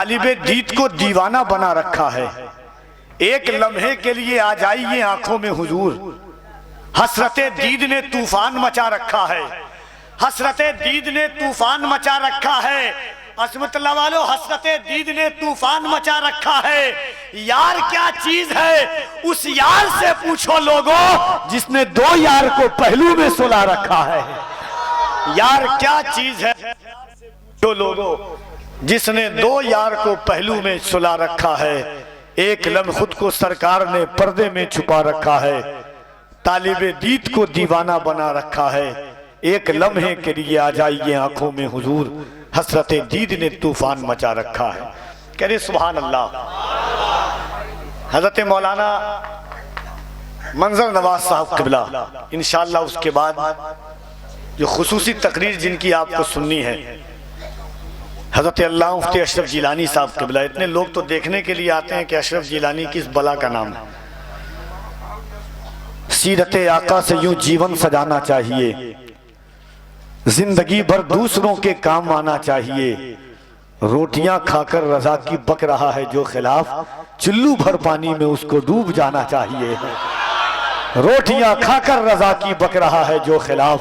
तालिबे दीद को दीवाना बना रखा है। एक लम्हे के लिए आ जाइए आंखों में हुजूर, हसरते दीद ने तूफान मचा रखा है। हसरते दीद ने तूफान मचा रखा है। अस्मतुल्लाह वालों, हसरते दीद ने तूफान मचा रखा है। यार क्या चीज है उस यार से पूछो लोगों, जिसने दो यार को पहलू में सुला रखा है। यार क्या चीज है जो लोगों, जिसने दो यार को पहलू में सुला रखा है। एक लम्हे खुद को सरकार ने पर्दे में छुपा रखा है। तालिबे दीद को दीवाना बना रखा है। एक लम्हे के लिए आ जाइए आंखों में हुजूर, हसरते दीद ने तूफान मचा रखा है। कह रहे सुभान अल्लाह। हजरत मौलाना मंजर नवाज साहब क़िबला, इंशाअल्लाह उसके बाद जो खुसूसी तकरीर जिनकी आपको सुननी है, हजरत अल्लाह मुफ्ती अशरफ जिलानी साहब क़िबला। इतने लोग तो देखने के लिए आते हैं कि अशरफ जिलानी किस बला का नाम है। सीरत आका से यूं जीवन सजाना चाहिए, जिंदगी भर दूसरों के काम आना चाहिए। रोटियां खाकर रजा की बक रहा है जो खिलाफ, चुल्लू भर पानी में उसको डूब जाना चाहिए। रोटियां खाकर रजा की बक रहा है जो खिलाफ,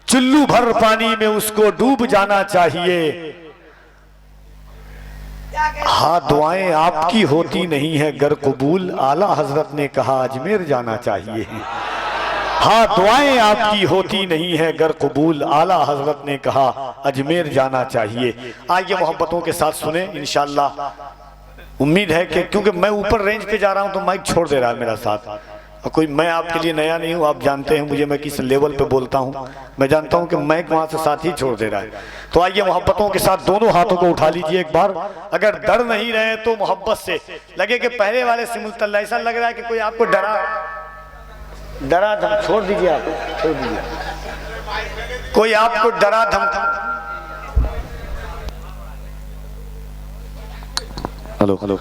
चुल्लू भर पानी में उसको डूब जाना चाहिए। हाँ दुआएं आपकी होती नहीं है गर कबूल, आला हजरत ने कहा अजमेर जाना चाहिए। हाँ दुआएं आपकी होती नहीं है गर कबूल, आला हजरत ने कहा अजमेर जाना चाहिए। आइए मोहब्बतों के साथ सुने इंशाअल्लाह। उम्मीद है कि क्योंकि मैं ऊपर रेंज पे जा रहा हूं तो माइक छोड़ दे रहा है मेरा साथ। और कोई, मैं आपके लिए नया नहीं हूं, आप जानते हैं मुझे, मैं किस लेवल पे बोलता हूं। मैं जानता हूं कि माइक वहां से साथ ही छोड़ दे रहा है। तो आइए मोहब्बतों के साथ दोनों हाथों को उठा लीजिए एक बार। अगर डर नहीं रहे तो मोहब्बत से लगे कि पहले वाले से मुल्तल्ला, ऐसा लग रहा है कि कोई आपको डरा धम, छोड़ दीजिए, आप छोड़ दीजिए। कोई आपको डरा धमका, हेलो हेलो,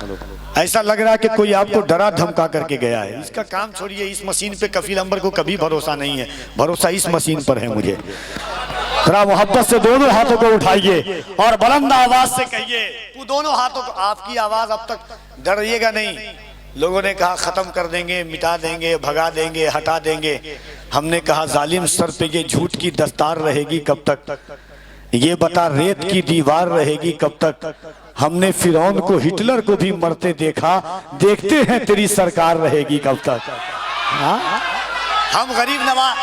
ऐसा लग रहा है कि कोई आपको डरा धमका करके गया है। इसका काम छोड़िए, इस मशीन पे कफील अंबर को कभी भरोसा नहीं है, भरोसा इस मशीन पर है मुझे। जरा मोहब्बत से दोनों हाथों को उठाइए और बुलंद आवाज से कहिए, वो दोनों हाथों को। आपकी आवाज अब तक डरिएगा नहीं। लोगों ने कहा खत्म कर देंगे, मिटा देंगे, भगा देंगे, हटा देंगे। हमने कहा जालिम सर पे ये झूठ की दस्तार रहेगी कब तक, ये बता रेत की दीवार रहेगी कब तक। हमने फिरौन को हिटलर को भी मरते देखा, देखते हैं तेरी सरकार रहेगी कब तक। हाँ? हम गरीब नवाज,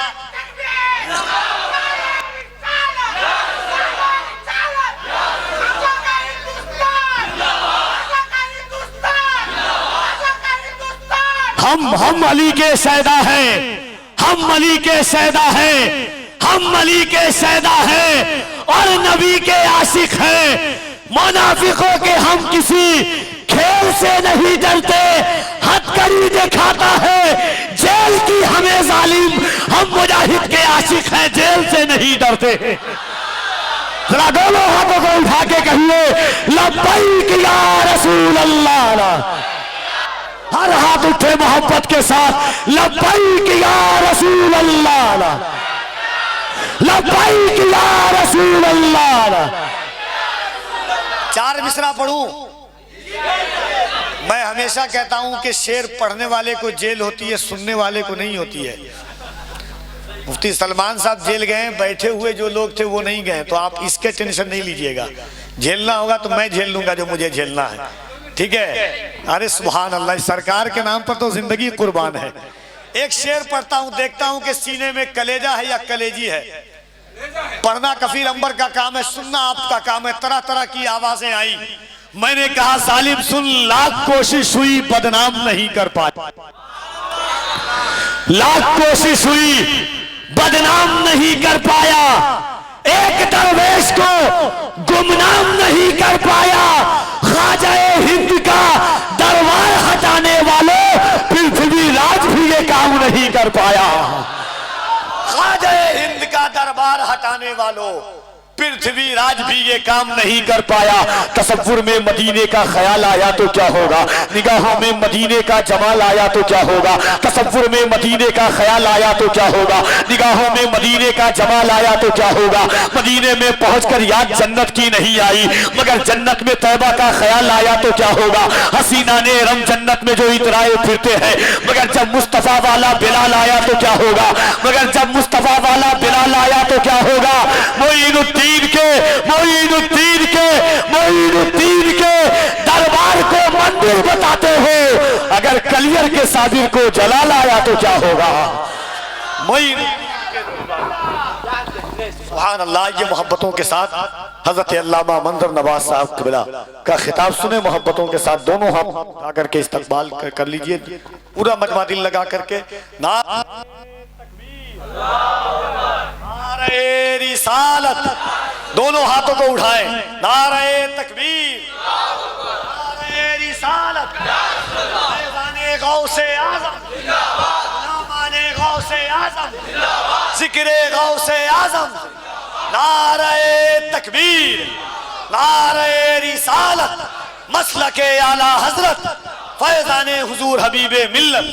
हम अली के सैदा हैं, हम अली के सैदा हैं, हम अली के सैदा हैं और नबी के आशिक हैं। मुनाफिकों के हम किसी खेल से नहीं डरते, हथकड़ी दिखाता है जेल की हमें जालिम, हम मुजाहिद के आशिक हैं, जेल से नहीं डरते। जरा दोनों हाथों को उठा के कहिए लब्बैक या रसूल अल्लाह। हर हाथ उठे मोहब्बत के साथ, लब्बैक या रसूल अल्लाह, लब्बैक या रसूल अल्लाह। चार मिसरा पढ़ूं। मैं हमेशा कहता हूं कि शेर पढ़ने वाले को जेल होती है, सुनने वाले को नहीं होती है। मुफ्ती सलमान साहब जेल गए, बैठे हुए जो लोग थे वो नहीं गए, तो आप इसके टेंशन नहीं लीजिएगा। झेलना होगा तो मैं झेल लूंगा जो मुझे झेलना है, ठीक है। अरे सुभान अल्लाह, सरकार के नाम पर तो जिंदगी कुर्बान है। एक शेर पढ़ता हूं, देखता हूं कि सीने में कलेजा है या कलेजी है। पढ़ना कफील अंबर का काम है, सुनना आपका काम है। तरह तरह की आवाजें आई। मैंने कहा जालिम सुन, लाख कोशिश हुई बदनाम नहीं कर पाया, लाख कोशिश हुई बदनाम नहीं कर पाया। एक दरवेश को गुमनाम नहीं कर पाया। ख्वाजाए हिंद का दरबार हटाने वालों पृथ्वी राज भी ये काम नहीं कर पाया। ख्वाजाए हिंद का दरबार हटाने वालों पृथ्वी राज भी ये काम नहीं कर पाया। तसव्वुर में मदीने का ख्याल आया तो क्या होगा, निगाहों में मदीने का जमाल आया तो क्या होगा, तसव्वुर में मदीने का ख्याल आया तो क्या होगा, निगाहों में मदीने का जमाल आया तो क्या होगा। मदीने में पहुंचकर याद जन्नत की नहीं आई, मगर जन्नत में तैबा का ख्याल आया तो क्या होगा। हसीना ने रम जन्नत में जो इतराए फिरते हैं, मगर जब मुस्तफा वाला बिलाल आया तो क्या होगा, मगर जब मुस्तफा वाला बिलाल आया तो क्या होगा। मोइनुद्दीन के दरबार को मंदिर बताते हो, अगर कलियर के साबिर को जलाल आया तो क्या होगा। सुभान अल्लाह। ये मोहब्बतों के साथ हजरत अल्लामा मंजर नवाज साहब क़िबला का खिताब सुने, मोहब्बतों के साथ दोनों हाथ आकर के इस्तकबाल कर लीजिए, पूरा मजमा दिल लगा करके। नारे रिसालत, दोनों हाथों को उठाएं। नारे तकबीर, नारे रिसालत, फैज़ाने गौसे आज़म, नामाने गौसे आज़म, ज़िक्रे गौसे आज़म। नारे तकबीर, नारे रिसालत, मसलके आला हज़रत, फैज़ाने हुज़ूर हबीबे मिल्लत।